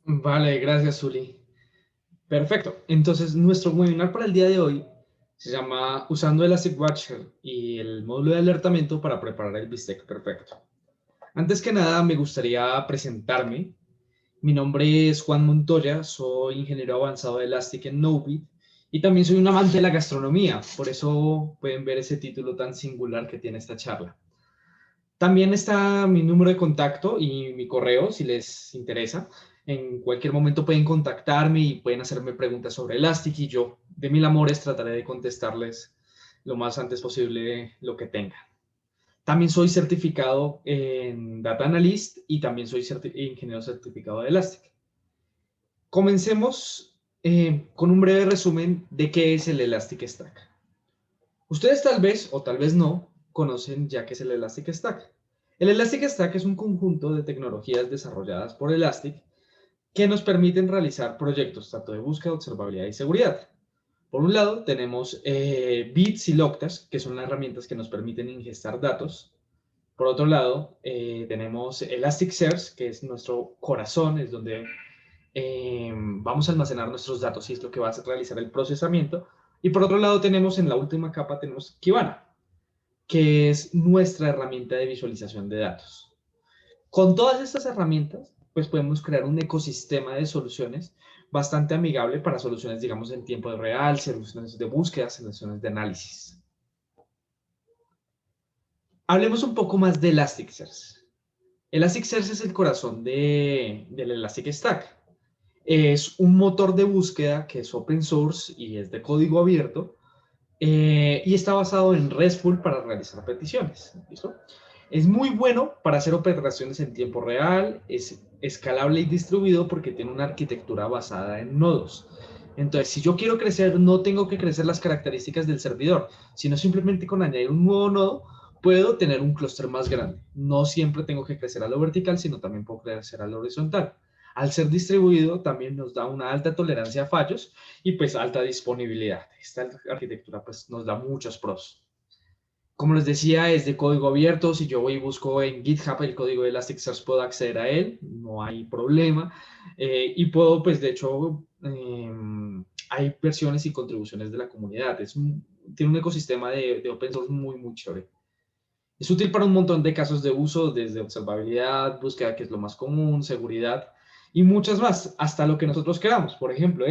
Vale, gracias, Zuli. Perfecto. Entonces, nuestro webinar para el día de hoy se llama Usando Elasticwatcher y el módulo de alertamiento para preparar el bistec perfecto. Antes que nada, me gustaría presentarme. Mi nombre es Juan Montoya, soy ingeniero avanzado de Elastic en Knowbit y también soy un amante de la gastronomía. Por eso pueden ver ese título tan singular que tiene esta charla. También está mi número de contacto y mi correo, si les interesa. En cualquier momento pueden contactarme y pueden hacerme preguntas sobre Elastic y yo, de mil amores, trataré de contestarles lo más antes posible lo que tengan. También soy certificado en Data Analyst y también soy ingeniero certificado de Elastic. Comencemos con un breve resumen de qué es el Elastic Stack. Ustedes tal vez o tal vez no conocen ya qué es el Elastic Stack. El Elastic Stack es un conjunto de tecnologías desarrolladas por Elastic que nos permiten realizar proyectos tanto de búsqueda, observabilidad y seguridad. Por un lado, tenemos Bits y Loctas, que son las herramientas que nos permiten ingestar datos. Por otro lado, tenemos Elasticsearch, que es nuestro corazón, es donde vamos a almacenar nuestros datos y es lo que va a realizar el procesamiento. Y por otro lado, tenemos en la última capa, tenemos Kibana, que es nuestra herramienta de visualización de datos. Con todas estas herramientas, pues podemos crear un ecosistema de soluciones bastante amigable para soluciones, digamos, en tiempo real, soluciones de búsqueda, soluciones de análisis. Hablemos un poco más de Elasticsearch. Elasticsearch es el corazón del Elastic Stack. Es un motor de búsqueda que es open source y es de código abierto y está basado en RESTful para realizar peticiones. ¿Listo? Es muy bueno para hacer operaciones en tiempo real, es escalable y distribuido porque tiene una arquitectura basada en nodos. Entonces, si yo quiero crecer, no tengo que crecer las características del servidor, sino simplemente con añadir un nuevo nodo, puedo tener un clúster más grande. No siempre tengo que crecer a lo vertical, sino también puedo crecer a lo horizontal. Al ser distribuido, también nos da una alta tolerancia a fallos y pues alta disponibilidad. Esta arquitectura pues nos da muchos pros. Como les decía, es de código abierto. Si yo voy y busco en GitHub el código de Elasticsearch, puedo acceder a él, no hay problema. Y puedo, pues, de hecho, hay versiones y contribuciones de la comunidad. Tiene un ecosistema de open source muy, muy chévere. Es útil para un montón de casos de uso, desde observabilidad, búsqueda, que es lo más común, seguridad y muchas más, hasta lo que nosotros queramos. Por ejemplo,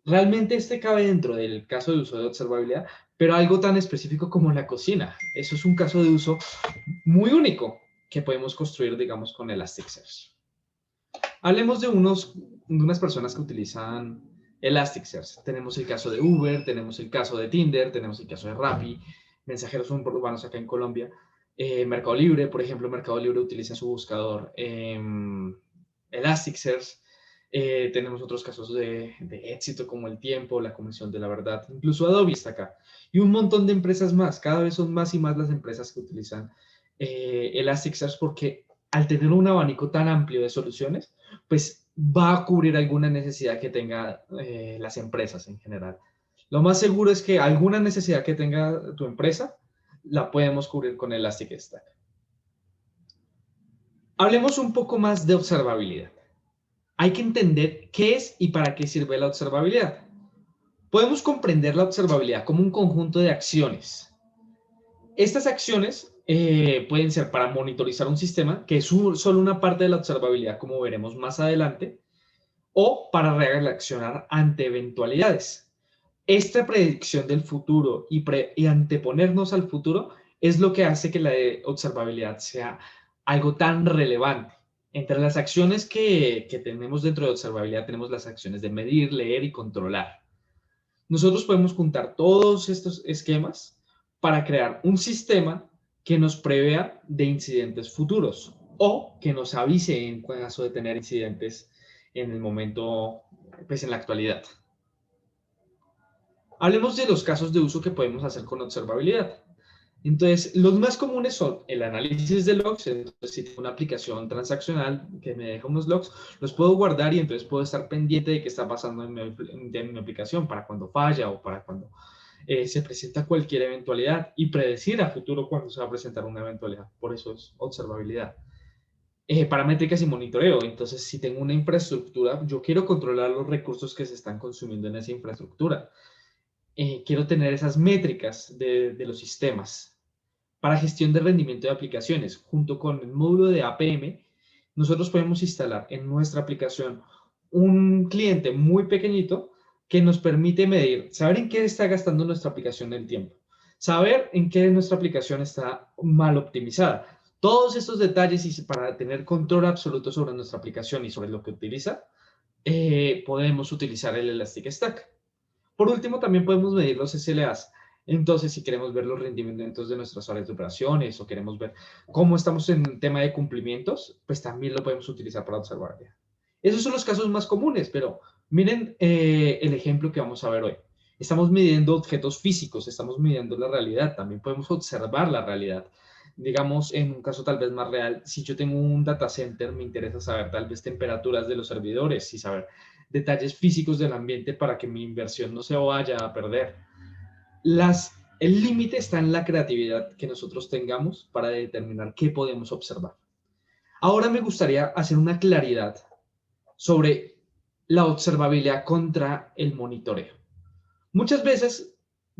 realmente cabe dentro del caso de uso de observabilidad, pero algo tan específico como la cocina. Eso es un caso de uso muy único que podemos construir, digamos, con Elasticsearch. Hablemos de unas personas que utilizan Elasticsearch. Tenemos el caso de Uber, tenemos el caso de Tinder, tenemos el caso de Rappi, mensajeros urbanos acá en Colombia. Mercado Libre, por ejemplo, Mercado Libre utiliza su buscador Elasticsearch. Tenemos otros casos de éxito como El Tiempo, La Comisión de la Verdad, incluso Adobe está acá. Y un montón de empresas más. Cada vez son más y más las empresas que utilizan Elasticsearch porque al tener un abanico tan amplio de soluciones, pues va a cubrir alguna necesidad que tenga las empresas en general. Lo más seguro es que alguna necesidad que tenga tu empresa la podemos cubrir con Elastic Stack. Hablemos un poco más de observabilidad. Hay que entender qué es y para qué sirve la observabilidad. Podemos comprender la observabilidad como un conjunto de acciones. Estas acciones pueden ser para monitorizar un sistema, que es solo una parte de la observabilidad, como veremos más adelante, o para reaccionar ante eventualidades. Esta predicción del futuro y anteponernos al futuro es lo que hace que la observabilidad sea algo tan relevante. Entre las acciones que tenemos dentro de observabilidad tenemos las acciones de medir, leer y controlar. Nosotros podemos juntar todos estos esquemas para crear un sistema que nos prevea de incidentes futuros o que nos avise en caso de tener incidentes en el momento, pues en la actualidad. Hablemos de los casos de uso que podemos hacer con observabilidad. Entonces, los más comunes son el análisis de logs. Entonces, si tengo una aplicación transaccional que me deja unos logs, los puedo guardar y entonces puedo estar pendiente de qué está pasando en mi aplicación para cuando falla o para cuando se presenta cualquier eventualidad y predecir a futuro cuándo se va a presentar una eventualidad. Por eso es observabilidad. paramétricas y monitoreo. Entonces, si tengo una infraestructura, yo quiero controlar los recursos que se están consumiendo en esa infraestructura. Quiero tener esas métricas de los sistemas. Para gestión de rendimiento de aplicaciones, junto con el módulo de APM, nosotros podemos instalar en nuestra aplicación un cliente muy pequeñito que nos permite medir, saber en qué está gastando nuestra aplicación el tiempo, saber en qué nuestra aplicación está mal optimizada. Todos estos detalles y para tener control absoluto sobre nuestra aplicación y sobre lo que utiliza, podemos utilizar el Elastic Stack. Por último, también podemos medir los SLAs. Entonces, si queremos ver los rendimientos de nuestras áreas de operaciones o queremos ver cómo estamos en tema de cumplimientos, pues también lo podemos utilizar para observar. Esos son los casos más comunes, pero miren el ejemplo que vamos a ver hoy. Estamos midiendo objetos físicos, estamos midiendo la realidad, también podemos observar la realidad. Digamos, en un caso tal vez más real, si yo tengo un data center, me interesa saber tal vez temperaturas de los servidores y saber detalles físicos del ambiente para que mi inversión no se vaya a perder. El límite está en la creatividad que nosotros tengamos para determinar qué podemos observar. Ahora me gustaría hacer una claridad sobre la observabilidad contra el monitoreo. Muchas veces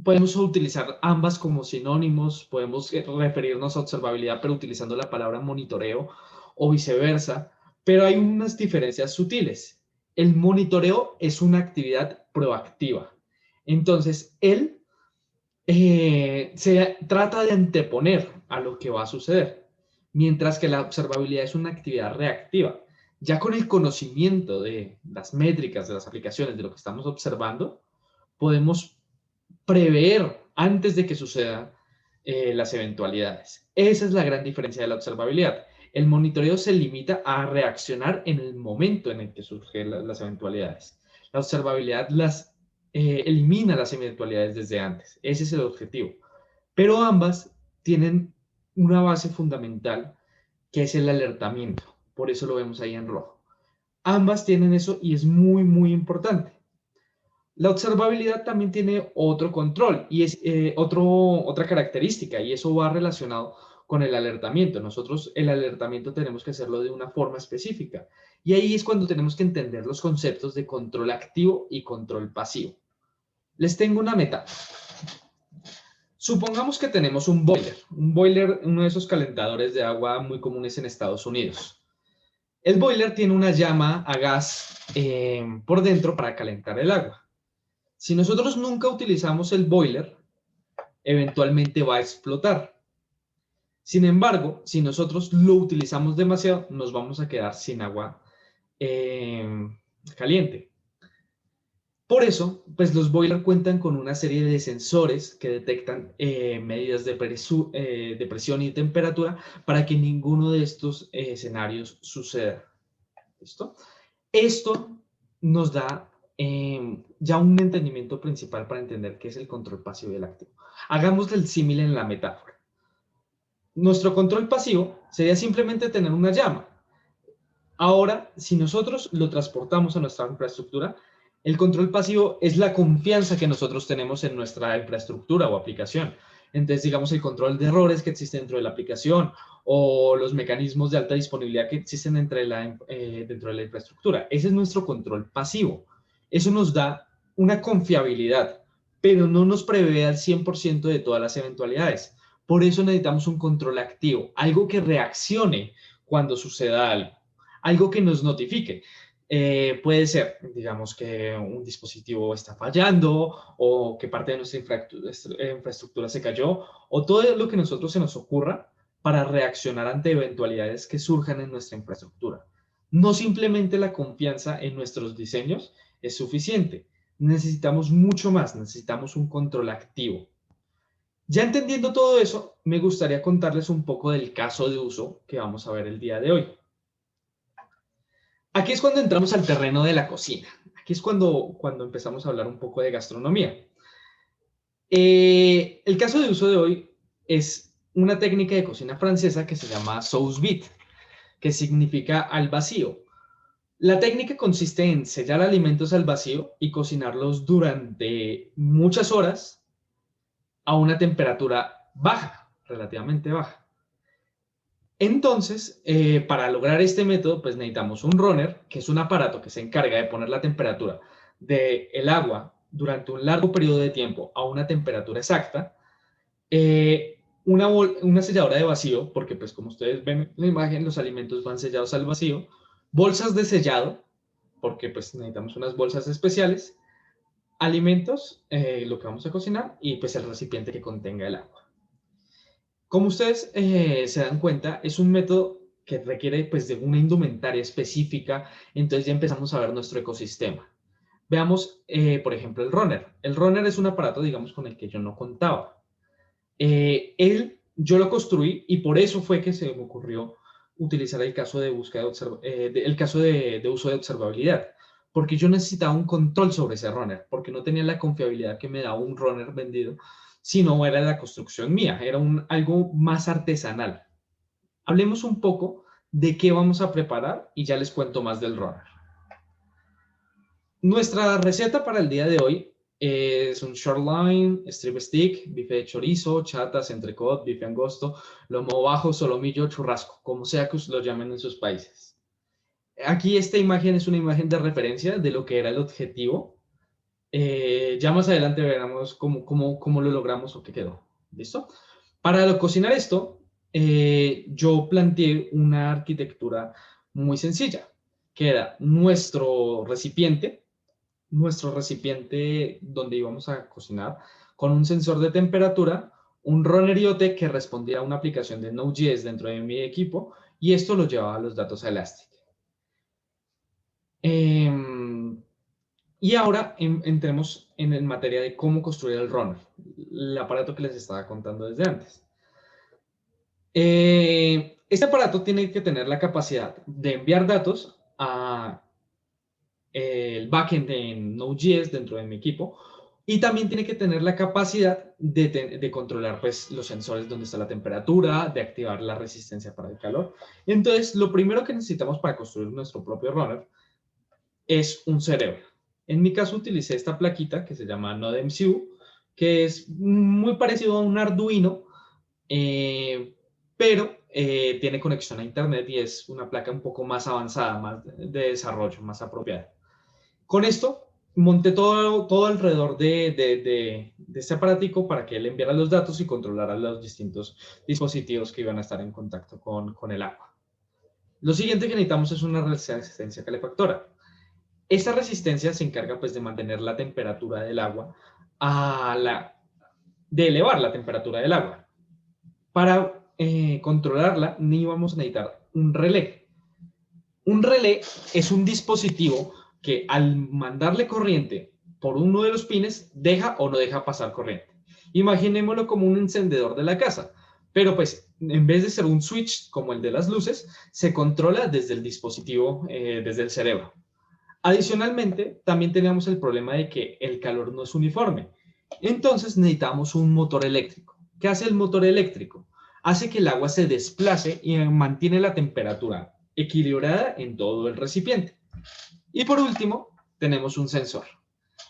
podemos utilizar ambas como sinónimos, podemos referirnos a observabilidad pero utilizando la palabra monitoreo o viceversa, pero hay unas diferencias sutiles. El monitoreo es una actividad proactiva. Entonces, él se trata de anteponer a lo que va a suceder, mientras que la observabilidad es una actividad reactiva. Ya con el conocimiento de las métricas, de las aplicaciones, de lo que estamos observando, podemos prever antes de que sucedan las eventualidades. Esa es la gran diferencia de la observabilidad. El monitoreo se limita a reaccionar en el momento en el que surgen las eventualidades. La observabilidad elimina las eventualidades desde antes. Ese es el objetivo. Pero ambas tienen una base fundamental que es el alertamiento. Por eso lo vemos ahí en rojo. Ambas tienen eso y es muy, muy importante. La observabilidad también tiene otro control y es otra característica y eso va relacionado con el alertamiento. Nosotros el alertamiento tenemos que hacerlo de una forma específica y ahí es cuando tenemos que entender los conceptos de control activo y control pasivo. Les tengo una meta. Supongamos que tenemos un boiler, uno de esos calentadores de agua muy comunes en Estados Unidos. El boiler tiene una llama a gas por dentro para calentar el agua. Si nosotros nunca utilizamos el boiler, eventualmente va a explotar. Sin embargo, si nosotros lo utilizamos demasiado, nos vamos a quedar sin agua caliente. Por eso, pues los boilers cuentan con una serie de sensores que detectan medidas de presión y temperatura para que ninguno de estos escenarios suceda. ¿Listo? Esto nos da ya un entendimiento principal para entender qué es el control pasivo y el activo. Hagamos el símil en la metáfora. Nuestro control pasivo sería simplemente tener una llama. Ahora, si nosotros lo transportamos a nuestra infraestructura, el control pasivo es la confianza que nosotros tenemos en nuestra infraestructura o aplicación. Entonces, digamos, el control de errores que existe dentro de la aplicación o los mecanismos de alta disponibilidad que existen dentro de la infraestructura. Ese es nuestro control pasivo. Eso nos da una confiabilidad, pero no nos prevé al 100% de todas las eventualidades. Por eso necesitamos un control activo, algo que reaccione cuando suceda algo. Algo que nos notifique. Puede ser, digamos, que un dispositivo está fallando o que parte de nuestra infraestructura se cayó o todo lo que a nosotros se nos ocurra para reaccionar ante eventualidades que surjan en nuestra infraestructura. No simplemente la confianza en nuestros diseños es suficiente. Necesitamos mucho más, necesitamos un control activo. Ya entendiendo todo eso, me gustaría contarles un poco del caso de uso que vamos a ver el día de hoy. Aquí es cuando entramos al terreno de la cocina. Aquí es cuando empezamos a hablar un poco de gastronomía. El caso de uso de hoy es una técnica de cocina francesa que se llama sous vide, que significa al vacío. La técnica consiste en sellar alimentos al vacío y cocinarlos durante muchas horas a una temperatura baja, relativamente baja. Entonces, para lograr este método, pues necesitamos un runner, que es un aparato que se encarga de poner la temperatura del agua durante un largo periodo de tiempo a una temperatura exacta, una selladora de vacío, porque pues como ustedes ven en la imagen, los alimentos van sellados al vacío, bolsas de sellado, porque pues necesitamos unas bolsas especiales, alimentos, lo que vamos a cocinar, y pues el recipiente que contenga el agua. Como ustedes se dan cuenta, es un método que requiere pues de una indumentaria específica, entonces ya empezamos a ver nuestro ecosistema. Veamos, por ejemplo, el runner. El runner es un aparato, digamos, con el que yo no contaba. Yo lo construí y por eso fue que se me ocurrió utilizar el caso de búsqueda el caso de uso de observabilidad, porque yo necesitaba un control sobre ese runner, porque no tenía la confiabilidad que me da un runner vendido, sino era la construcción mía, era algo más artesanal. Hablemos un poco de qué vamos a preparar y ya les cuento más del runner. Nuestra receta para el día de hoy es un short loin, strip stick, bife de chorizo, chatas, entrecot, bife angosto, lomo bajo, solomillo, churrasco, como sea que lo llamen en sus países. Aquí esta imagen es una imagen de referencia de lo que era el objetivo. Ya más adelante veremos cómo lo logramos o qué quedó. ¿Listo? Para cocinar esto, yo planteé una arquitectura muy sencilla, que era nuestro recipiente donde íbamos a cocinar, con un sensor de temperatura, un runner IoT que respondía a una aplicación de Node.js dentro de mi equipo, y esto lo llevaba los datos a Elastic. Y ahora entremos en materia de cómo construir el runner, el aparato que les estaba contando desde antes. Este aparato tiene que tener la capacidad de enviar datos a el backend en Node.js dentro de mi equipo, y también tiene que tener la capacidad de controlar pues, los sensores donde está la temperatura, de activar la resistencia para el calor. Entonces, lo primero que necesitamos para construir nuestro propio runner es un cerebro. En mi caso utilicé esta plaquita que se llama NodeMCU, que es muy parecido a un Arduino, pero tiene conexión a internet y es una placa un poco más avanzada, más de desarrollo, más apropiada. Con esto monté todo alrededor de este aparatico para que él enviara los datos y controlara los distintos dispositivos que iban a estar en contacto con el agua. Lo siguiente que necesitamos es una resistencia calefactora. Esta resistencia se encarga pues de mantener la temperatura del agua, de elevar la temperatura del agua. Para controlarla, íbamos a necesitar un relé. Un relé es un dispositivo que al mandarle corriente por uno de los pines, deja o no deja pasar corriente. Imaginémoslo como un encendedor de la casa, pero pues en vez de ser un switch como el de las luces, se controla desde el dispositivo, desde el cerebro. Adicionalmente, también tenemos el problema de que el calor no es uniforme. Entonces necesitamos un motor eléctrico. ¿Qué hace el motor eléctrico? Hace que el agua se desplace y mantiene la temperatura equilibrada en todo el recipiente. Y por último, tenemos un sensor.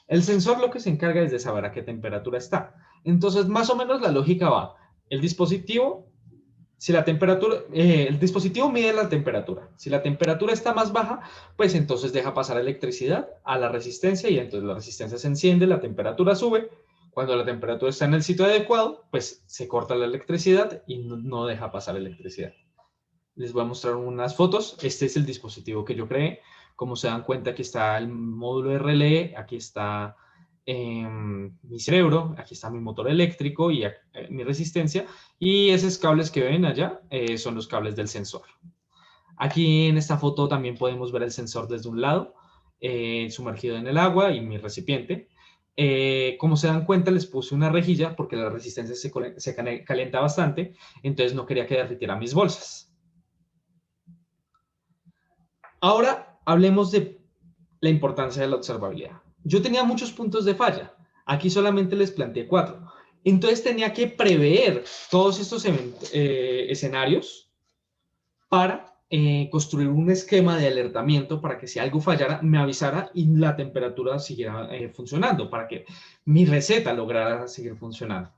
El sensor lo que se encarga es de saber a qué temperatura está. Entonces, más o menos la lógica va. El dispositivo el dispositivo mide la temperatura. Si la temperatura está más baja, pues entonces deja pasar electricidad a la resistencia y entonces la resistencia se enciende, la temperatura sube. Cuando la temperatura está en el sitio adecuado, pues se corta la electricidad y no deja pasar electricidad. Les voy a mostrar unas fotos. Este es el dispositivo que yo creé. Como se dan cuenta, aquí está el módulo de relé, aquí está mi cerebro, aquí está mi motor eléctrico y mi resistencia, y esos cables que ven allá son los cables del sensor. Aquí en esta foto también podemos ver el sensor desde un lado, sumergido en el agua, y mi recipiente. Como se dan cuenta, les puse una rejilla porque la resistencia se calienta bastante, entonces no quería que derritiera mis bolsas. Ahora hablemos de la importancia de la observabilidad. Yo tenía muchos puntos de falla. Aquí solamente les planteé 4. Entonces tenía que prever todos estos escenarios para construir un esquema de alertamiento para que si algo fallara me avisara y la temperatura siguiera funcionando, para que mi receta lograra seguir funcionando.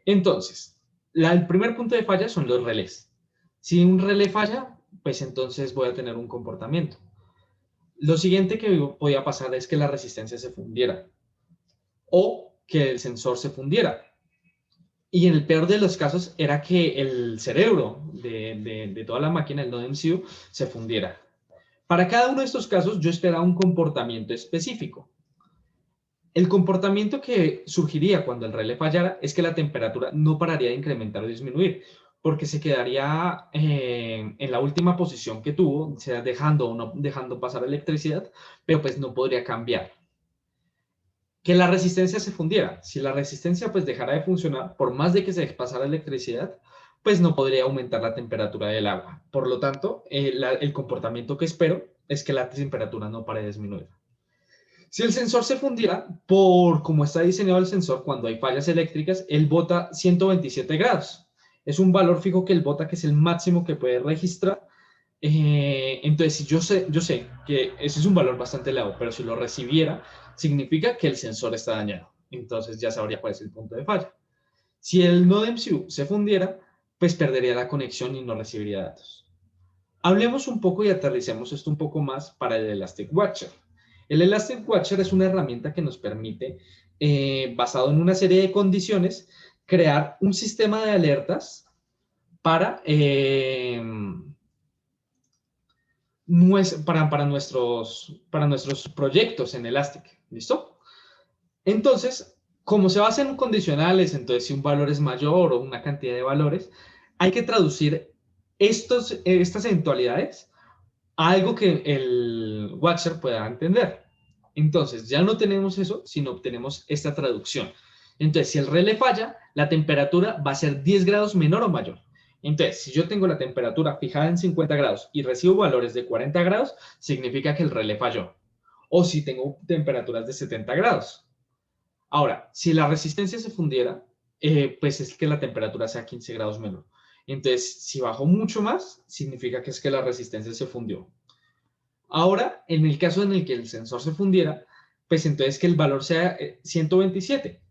Entonces, el primer punto de falla son los relés. Si un relé falla, pues entonces voy a tener un comportamiento. Lo siguiente que podía pasar es que la resistencia se fundiera o que el sensor se fundiera. Y en el peor de los casos era que el cerebro de toda la máquina, el Node MCU, se fundiera. Para cada uno de estos casos yo esperaba un comportamiento específico. El comportamiento que surgiría cuando el relé fallara es que la temperatura no pararía de incrementar o disminuir, porque se quedaría en la última posición que tuvo, sea dejando o no dejando pasar electricidad, pero pues no podría cambiar. Que la resistencia se fundiera. Si la resistencia pues dejara de funcionar, por más de que se pasara electricidad, pues no podría aumentar la temperatura del agua. Por lo tanto, el comportamiento que espero es que la temperatura no pare de disminuir. Si el sensor se fundiera, por como está diseñado el sensor, cuando hay fallas eléctricas, él bota 127 grados. Es un valor fijo que él bota, que es el máximo que puede registrar. Entonces, si yo sé que ese es un valor bastante elevado, pero si lo recibiera, significa que el sensor está dañado. Entonces ya sabría cuál es el punto de falla. Si el Node MCU se fundiera, pues perdería la conexión y no recibiría datos. Hablemos un poco y aterricemos esto un poco más para el Elastic Watcher. El Elastic Watcher es una herramienta que nos permite, basado en una serie de condiciones, crear un sistema de alertas para, para nuestros proyectos en Elastic. ¿Listo? Entonces, como se basa en condicionales, entonces si un valor es mayor o una cantidad de valores, hay que traducir estas eventualidades a algo que el Watcher pueda entender. Entonces, ya no tenemos eso, sino obtenemos esta traducción. Entonces, si el relé falla, la temperatura va a ser 10 grados menor o mayor. Entonces, si yo tengo la temperatura fijada en 50 grados y recibo valores de 40 grados, significa que el relé falló. O si tengo temperaturas de 70 grados. Ahora, si la resistencia se fundiera, pues es que la temperatura sea 15 grados menor. Entonces, si bajó mucho más, significa que es que la resistencia se fundió. Ahora, en el caso en el que el sensor se fundiera, pues entonces que el valor sea 127.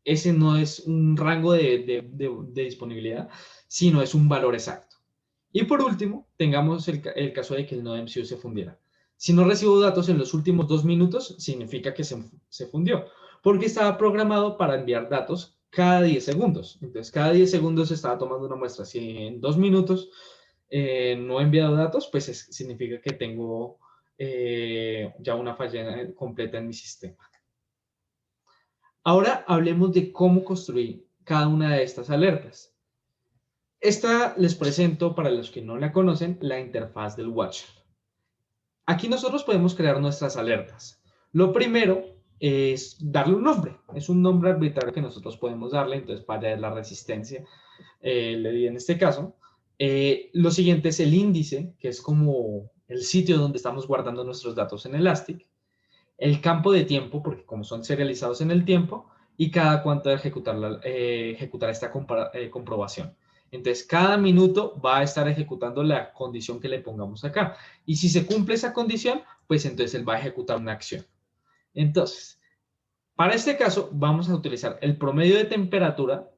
Ese no es un rango de disponibilidad, sino es un valor exacto. Y por último, tengamos el caso de que el Node MCU se fundiera. Si no recibo datos en los últimos 2 minutos, significa que se fundió, porque estaba programado para enviar datos cada 10 segundos. Entonces, cada 10 segundos estaba tomando una muestra. Si en 2 minutos no he enviado datos, pues significa que tengo ya una falla completa en mi sistema. Ahora hablemos de cómo construir cada una de estas alertas. Esta les presento, para los que no la conocen, la interfaz del Watcher. Aquí nosotros podemos crear nuestras alertas. Lo primero es darle un nombre. Es un nombre arbitrario que nosotros podemos darle, entonces falla es la resistencia, le di en este caso. Lo siguiente es el índice, que es como el sitio donde estamos guardando nuestros datos en Elastic. El campo de tiempo, porque como son serializados en el tiempo, y cada cuánto de ejecutar esta comprobación. Entonces, cada minuto va a estar ejecutando la condición que le pongamos acá. Y si se cumple esa condición, pues entonces él va a ejecutar una acción. Entonces, para este caso, vamos a utilizar el promedio de temperatura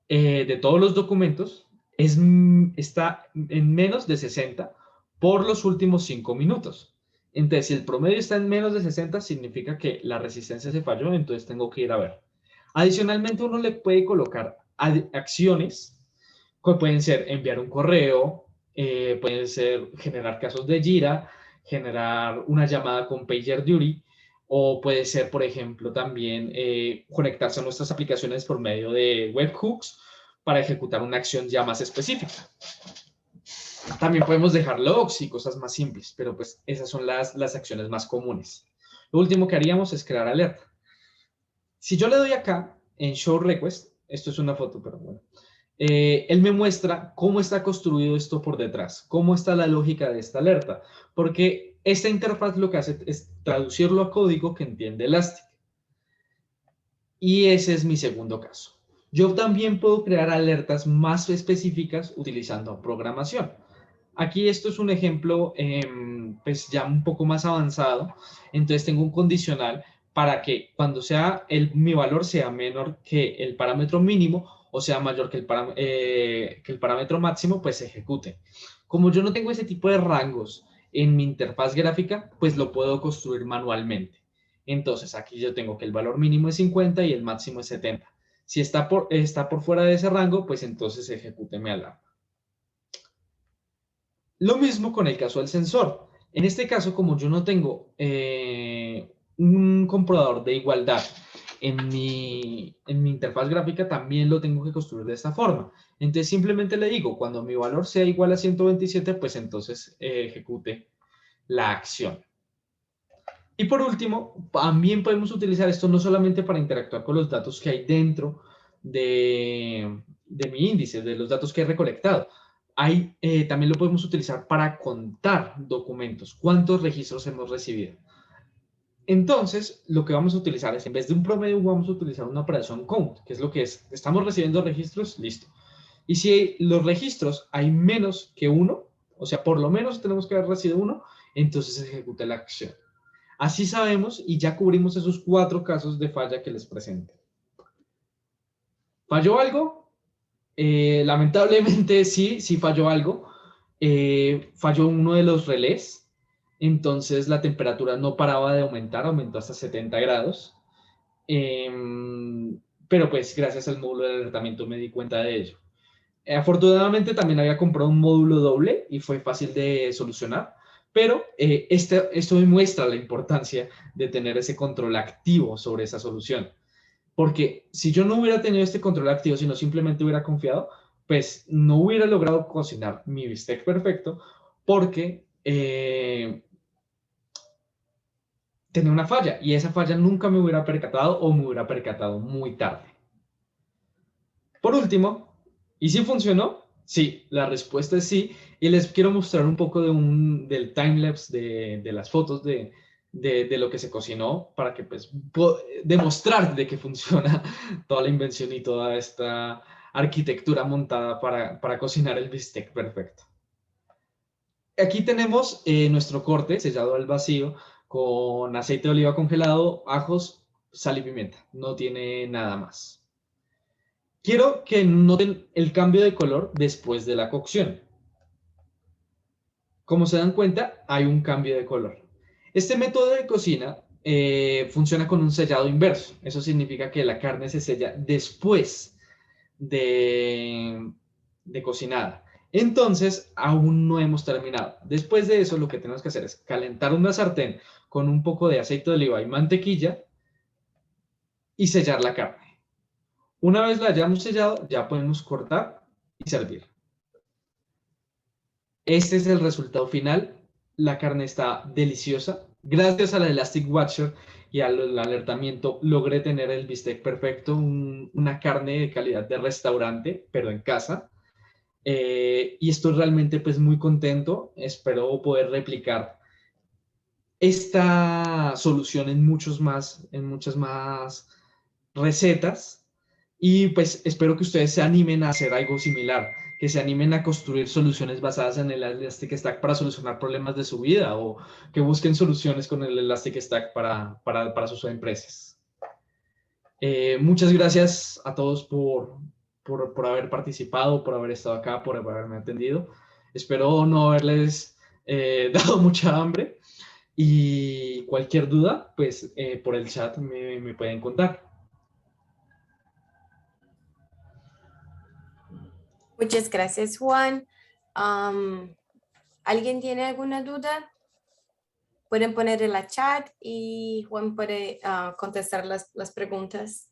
de todos los documentos. Está en menos de 60 por los últimos 5 minutos. Entonces, si el promedio está en menos de 60, significa que la resistencia se falló, entonces tengo que ir a ver. Adicionalmente, uno le puede colocar acciones que pueden ser enviar un correo, pueden ser generar casos de Jira, generar una llamada con PagerDuty, o puede ser, por ejemplo, también conectarse a nuestras aplicaciones por medio de webhooks para ejecutar una acción ya más específica. También podemos dejar logs y cosas más simples, pero pues esas son las acciones más comunes. Lo último que haríamos es crear alerta. Si yo le doy acá en Show Request, esto es una foto, pero bueno, él me muestra cómo está construido esto por detrás, cómo está la lógica de esta alerta, porque esta interfaz lo que hace es traducirlo a código que entiende Elastic. Y ese es mi segundo caso. Yo también puedo crear alertas más específicas utilizando programación. Aquí esto es un ejemplo pues ya un poco más avanzado. Entonces tengo un condicional para que cuando sea mi valor sea menor que el parámetro mínimo o sea mayor que el parámetro máximo, pues se ejecute. Como yo no tengo ese tipo de rangos en mi interfaz gráfica, pues lo puedo construir manualmente. Entonces aquí yo tengo que el valor mínimo es 50 y el máximo es 70. Si está por fuera de ese rango, pues entonces ejecute mi alarma. Lo mismo con el caso del sensor. En este caso, como yo no tengo un comprobador de igualdad en mi interfaz gráfica, también lo tengo que construir de esta forma. Entonces simplemente le digo, cuando mi valor sea igual a 127, pues entonces ejecute la acción. Y por último, también podemos utilizar esto no solamente para interactuar con los datos que hay dentro de mi índice, de los datos que he recolectado. También lo podemos utilizar para contar documentos, cuántos registros hemos recibido. Entonces, lo que vamos a utilizar es, en vez de un promedio, vamos a utilizar una operación count, que es lo que es, estamos recibiendo registros, listo. Y si los registros hay menos que uno, o sea, por lo menos tenemos que haber recibido uno, entonces se ejecuta la acción. Así sabemos y ya cubrimos esos 4 casos de falla que les presento. ¿Falló algo? Lamentablemente sí falló algo. Falló uno de los relés, entonces la temperatura no paraba de aumentar, aumentó hasta 70 grados. Pero pues gracias al módulo de alertamiento me di cuenta de ello. Afortunadamente también había comprado un módulo doble y fue fácil de solucionar, pero esto demuestra la importancia de tener ese control activo sobre esa solución. Porque si yo no hubiera tenido este control activo, sino simplemente hubiera confiado, pues no hubiera logrado cocinar mi bistec perfecto porque tenía una falla y esa falla nunca me hubiera percatado o me hubiera percatado muy tarde. Por último, ¿y si funcionó? Sí, la respuesta es sí. Y les quiero mostrar un poco del timelapse de las fotos de lo que se cocinó para que pues demostrar de que funciona toda la invención y toda esta arquitectura montada para cocinar el bistec perfecto. Aquí tenemos nuestro corte sellado al vacío con aceite de oliva congelado, ajos, sal y pimienta. No tiene nada más. Quiero que noten el cambio de color después de la cocción. Como se dan cuenta, hay un cambio de color. Este método de cocina funciona con un sellado inverso. Eso significa que la carne se sella después de cocinada. Entonces, aún no hemos terminado. Después de eso, lo que tenemos que hacer es calentar una sartén con un poco de aceite de oliva y mantequilla y sellar la carne. Una vez la hayamos sellado, ya podemos cortar y servir. Este es el resultado final. La carne está deliciosa. Gracias a la Elastic Watcher y al alertamiento logré tener el bistec perfecto, una carne de calidad de restaurante, pero en casa. Y estoy realmente pues muy contento. Espero poder replicar esta solución en muchas más recetas y pues espero que ustedes se animen a hacer algo similar, que se animen a construir soluciones basadas en el Elastic Stack para solucionar problemas de su vida o que busquen soluciones con el Elastic Stack para sus empresas. Muchas gracias a todos por haber participado, por haber estado acá, por haberme atendido. Espero no haberles dado mucha hambre. Y cualquier duda, pues por el chat me pueden contar. Muchas gracias, Juan. ¿Alguien tiene alguna duda? Pueden poner en la chat y Juan puede contestar las preguntas.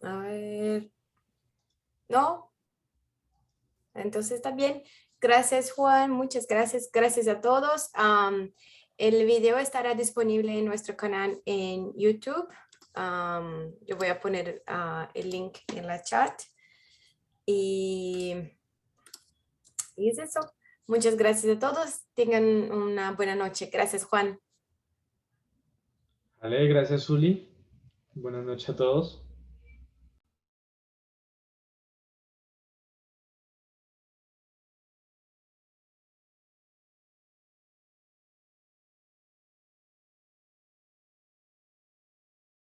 A ver. ¿No? Entonces está bien. Gracias, Juan. Muchas gracias. Gracias a todos. El video estará disponible en nuestro canal en YouTube. Yo voy a poner el link en la chat. Y es eso. Muchas gracias a todos. Tengan una buena noche. Gracias, Juan. Vale, gracias, Zuli. Buenas noches a todos.